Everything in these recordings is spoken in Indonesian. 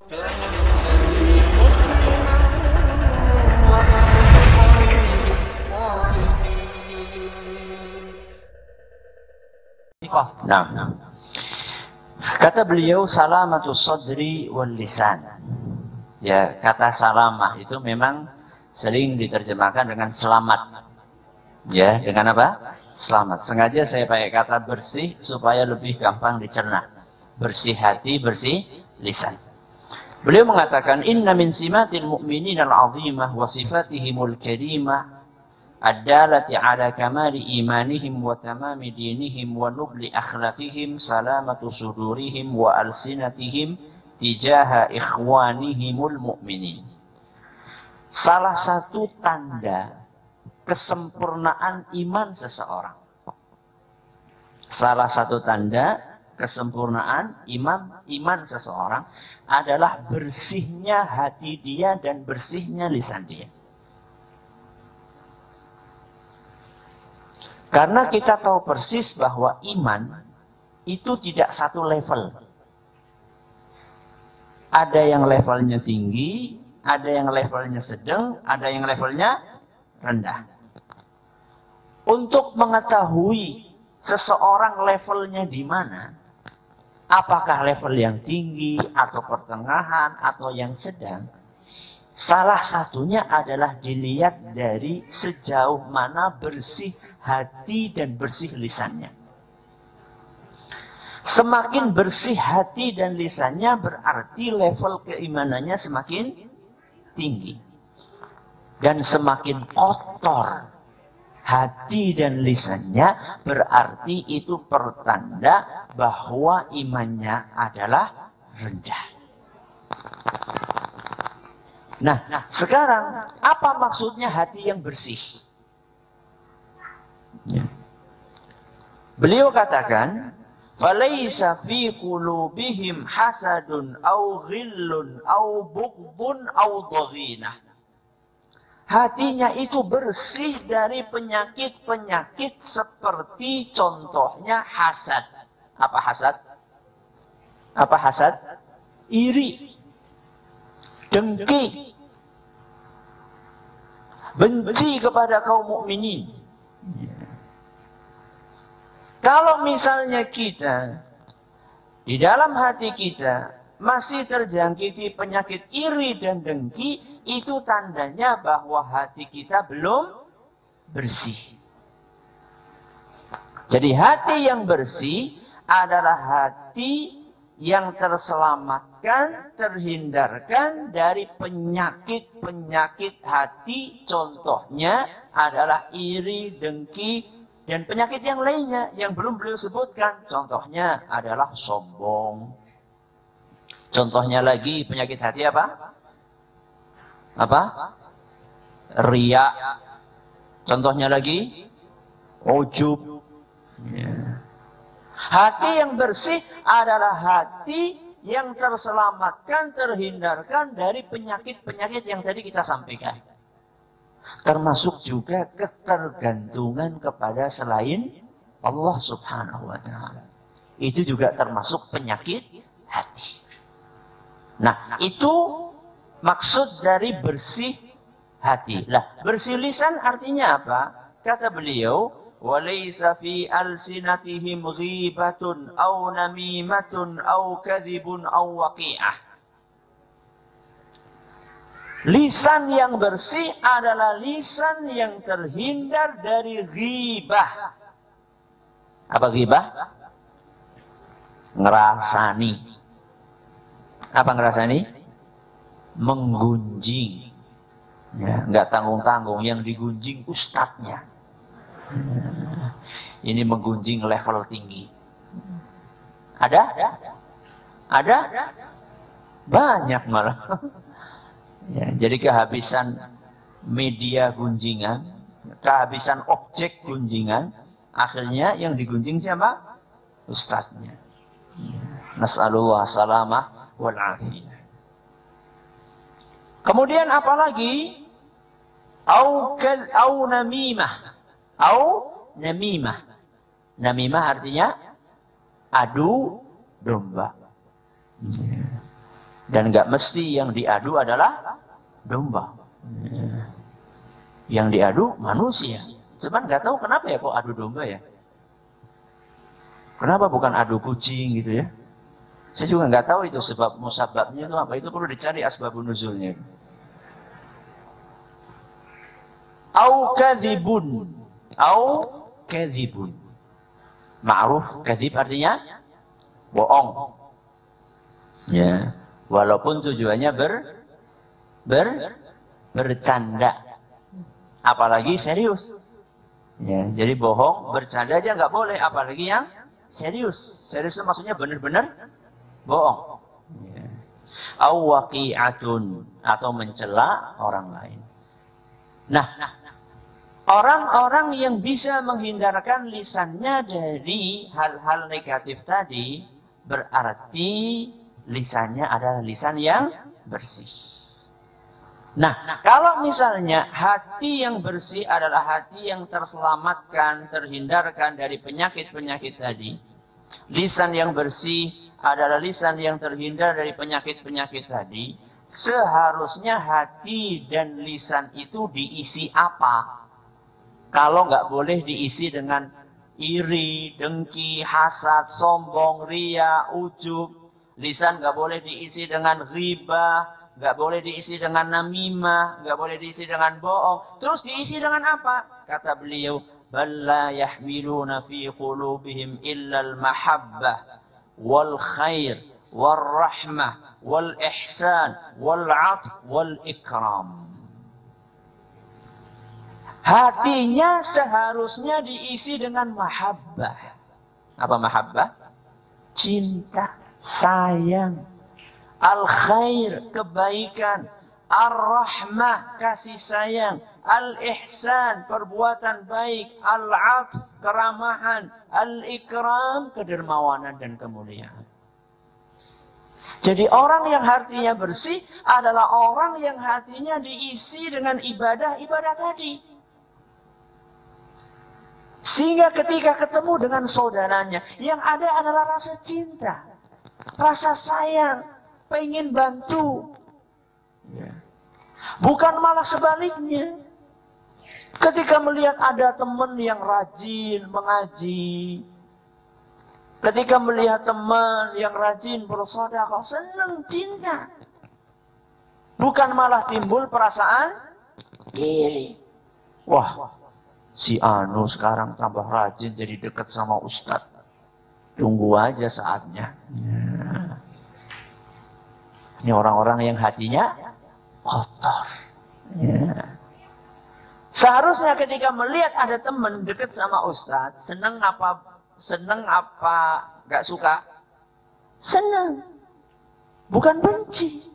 Nah, kata beliau salamatus sadri wal lisan. Ya, kata salamah itu memang sering diterjemahkan dengan selamat. Ya, dengan apa? Selamat. Sengaja saya pakai kata bersih supaya lebih gampang dicerna. Bersih hati, bersih lisan. Beliau mengatakan inna min simatil mu'minin al-'azimah wa sifatihimul karimah ad-dalati ala kamali imanihim wa tamami dinihim wa nubli akhlaqihim salamatu sudurihim wa alsinatihim tijaha ikhwanihimul mu'minin. Salah satu tanda kesempurnaan iman seseorang. Salah satu tanda kesempurnaan iman seseorang adalah bersihnya hati dia dan bersihnya lisan dia. Karena kita tahu persis bahwa iman itu tidak satu level. Ada yang levelnya tinggi, ada yang levelnya sedang, ada yang levelnya rendah. Untuk mengetahui seseorang levelnya di mana, apakah level yang tinggi atau pertengahan atau yang sedang, salah satunya adalah dilihat dari sejauh mana bersih hati dan bersih lisannya. Semakin bersih hati dan lisannya berarti level keimanannya semakin tinggi. Dan semakin kotor hati dan lisannya berarti itu pertanda bahwa imannya adalah rendah. Nah, sekarang apa maksudnya hati yang bersih? Ya. Beliau katakan, "Falaisa fi qulubihim hasadun au ghillun au bughdun au daghinah." Hatinya itu bersih dari penyakit-penyakit seperti contohnya hasad. Apa hasad? Apa hasad? Iri, dengki, benci kepada kaum mukminin. Kalau misalnya kita di dalam hati kita masih terjangkiti penyakit iri dan dengki, itu tandanya bahwa hati kita belum bersih. Jadi hati yang bersih adalah hati yang terselamatkan, terhindarkan dari penyakit-penyakit hati. Contohnya adalah iri, dengki, dan penyakit yang lainnya yang belum beliau sebutkan. Contohnya adalah sombong. Contohnya lagi penyakit hati apa? Apa? Riya. Contohnya lagi ujub. Ya. Hati yang bersih adalah hati yang terselamatkan, terhindarkan dari penyakit-penyakit yang tadi kita sampaikan. Termasuk juga ketergantungan kepada selain Allah Subhanahu wa ta'ala. Itu juga termasuk penyakit hati. Nah, itu maksud dari bersih hati. Lah, bersih lisan artinya apa? Kata beliau, "Walaysa fi alsinatihim ghibatun aw namimatun aw kadhibun aw waqi'ah." Lisan yang bersih adalah lisan yang terhindar dari ghibah. Apa ghibah? Ngerasani. Apa ngerasani? Menggunjing. Ya, enggak tanggung-tanggung, yang digunjing ustadznya. Ini menggunjing level tinggi. Ada? Ada? Banyak malah. Ya, jadi kehabisan media gunjingan, kehabisan objek gunjingan, akhirnya yang digunjing siapa? Ustadznya. Nas'alullah salamah wal afiyah. Kemudian apa lagi? Au namimah. Au namimah. Namimah artinya adu domba. Dan nggak mesti yang diadu adalah domba. Yang diadu manusia. Cuman nggak tahu kenapa ya kok adu domba ya. Kenapa bukan adu kucing gitu ya? Saya juga nggak tahu itu sebab musababnya itu apa. Itu perlu dicari asbabun nuzulnya. Au kadzibun. Au kadzibun. Ma'ruf kadzib artinya bohong. Ya, walaupun tujuannya bercanda. Apalagi serius. Ya, jadi bohong, bercanda aja nggak boleh, apalagi yang serius. Serius itu maksudnya benar-benar bohong. Ya. Au waqi'atun, atau mencela orang lain. Nah, orang-orang yang bisa menghindarkan lisannya dari hal-hal negatif tadi, berarti lisannya adalah lisan yang bersih. Nah, kalau misalnya hati yang bersih adalah hati yang terselamatkan, terhindarkan dari penyakit-penyakit tadi. Lisan yang bersih adalah lisan yang terhindar dari penyakit-penyakit tadi. Seharusnya hati dan lisan itu diisi apa? Kalau nggak boleh diisi dengan iri, dengki, hasad, sombong, ria, ujub. Lisan nggak boleh diisi dengan ghibah. Nggak boleh diisi dengan namimah, nggak boleh diisi dengan bohong. Terus diisi dengan apa? Kata beliau, balla yahmiluna fi qulubihim illa al-mahabbah wal khair wal rahmah wal ihsan wal 'ath wal ikram. Hatinya seharusnya diisi dengan mahabbah. Apa mahabbah? Cinta, sayang. Al-khair, kebaikan. Ar-rahmah, kasih sayang. Al-ihsan, perbuatan baik. Al-'athf, keramahan. Al-ikram, kedermawanan dan kemuliaan. Jadi orang yang hatinya bersih adalah orang yang hatinya diisi dengan ibadah-ibadah tadi. Sehingga ketika ketemu dengan saudaranya, yang ada adalah rasa cinta, rasa sayang, pengen bantu. Bukan malah sebaliknya. Ketika melihat ada teman yang rajin mengaji, ketika melihat teman yang rajin bersedekah, senang, cinta. Bukan malah timbul perasaan iri. Wah, si Anu sekarang tambah rajin jadi dekat sama Ustadz. Tunggu aja saatnya. Ini orang-orang yang hatinya kotor. Seharusnya ketika melihat ada teman dekat sama Ustadz, senang apa nggak suka? Senang, bukan benci.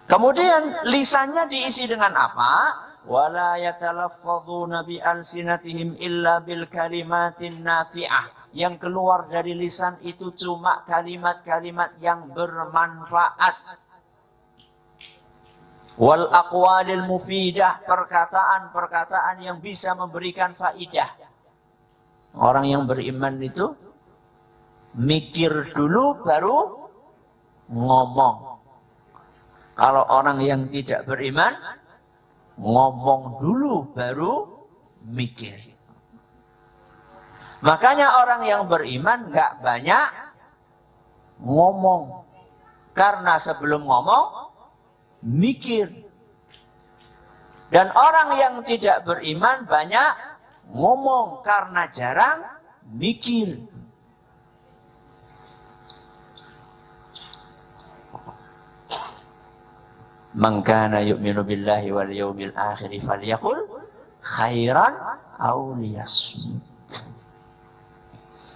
Kemudian lisannya diisi dengan apa? Wala yatalaffadhuna bi alsinatihim illa bil kalimatin nafi'ah. Yang keluar dari lisan itu cuma kalimat-kalimat yang bermanfaat. Wal aqwalil mufidah, perkataan-perkataan yang bisa memberikan faidah. Orang yang beriman itu mikir dulu baru ngomong. Kalau orang yang tidak beriman, ngomong dulu baru mikir. Makanya orang yang beriman nggak banyak ngomong. Karena sebelum ngomong, mikir. Dan orang yang tidak beriman banyak ngomong karena jarang mikir. Man kana yu'minu billahi wal yawmil akhir falyaqul khairan aw liyasmut.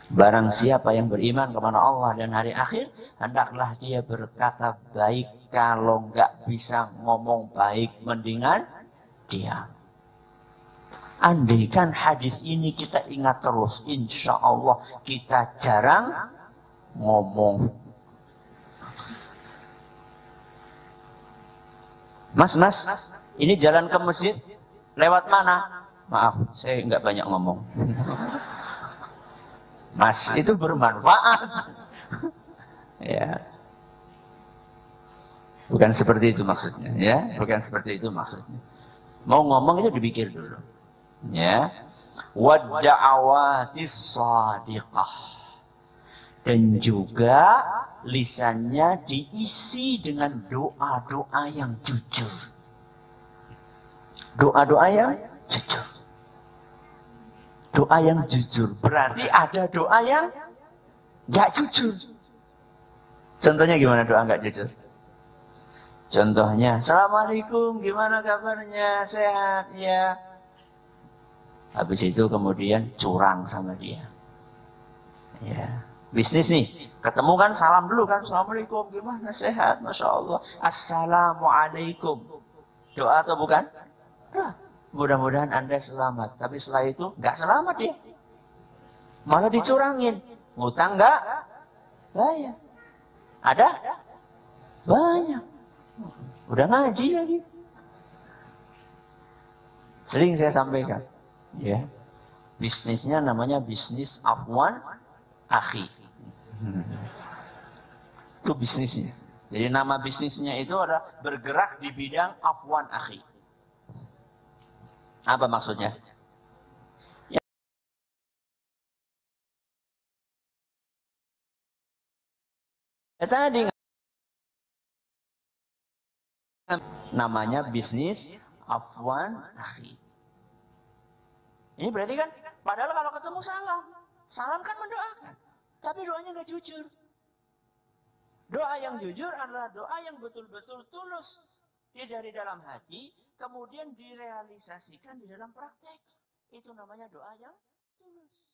Barang siapa yang beriman kepada Allah dan hari akhir, hendaklah dia berkata baik. Kalau nggak bisa ngomong baik, mendingan diam. Andaikan hadis ini kita ingat terus, insya Allah kita jarang ngomong. Mas, ini jalan ke masjid lewat mana? Maaf, saya nggak banyak ngomong. Mas, itu bermanfaat. Ya. Bukan seperti itu maksudnya, ya. Bukan seperti itu maksudnya. Mau ngomong itu dipikir dulu. Ya. Wadda'awatis shadiqah. Dan juga lisannya diisi dengan doa-doa yang jujur. Doa-doa yang jujur. Doa yang jujur. Berarti ada doa yang nggak jujur. Contohnya gimana doa nggak jujur? Contohnya, Assalamualaikum, gimana kabarnya? Sehat ya? Habis itu kemudian curang sama dia. Ya, bisnis nih, ketemu kan salam dulu kan, Assalamualaikum, gimana? Sehat, Masya Allah. Assalamualaikum. Doa atau bukan? Doa. Mudah-mudahan Anda selamat. Tapi setelah itu nggak selamat dia. Malah dicurangin. Ngutang nggak? Bayar. Ada? Banyak. Udah ngaji lagi. Sering saya sampaikan, ya. Bisnisnya namanya bisnis afwan akhi. Itu bisnisnya. Jadi nama bisnisnya itu adalah bergerak di bidang afwan akhi. Apa maksudnya? Ya tadi namanya bisnis afwan akhi. Ini berarti kan, padahal kalau ketemu salam, salam kan mendoakan, tapi doanya nggak jujur. Doa yang jujur adalah doa yang betul-betul tulus dari dalam hati, kemudian direalisasikan di dalam praktek. Itu namanya doa yang tulus.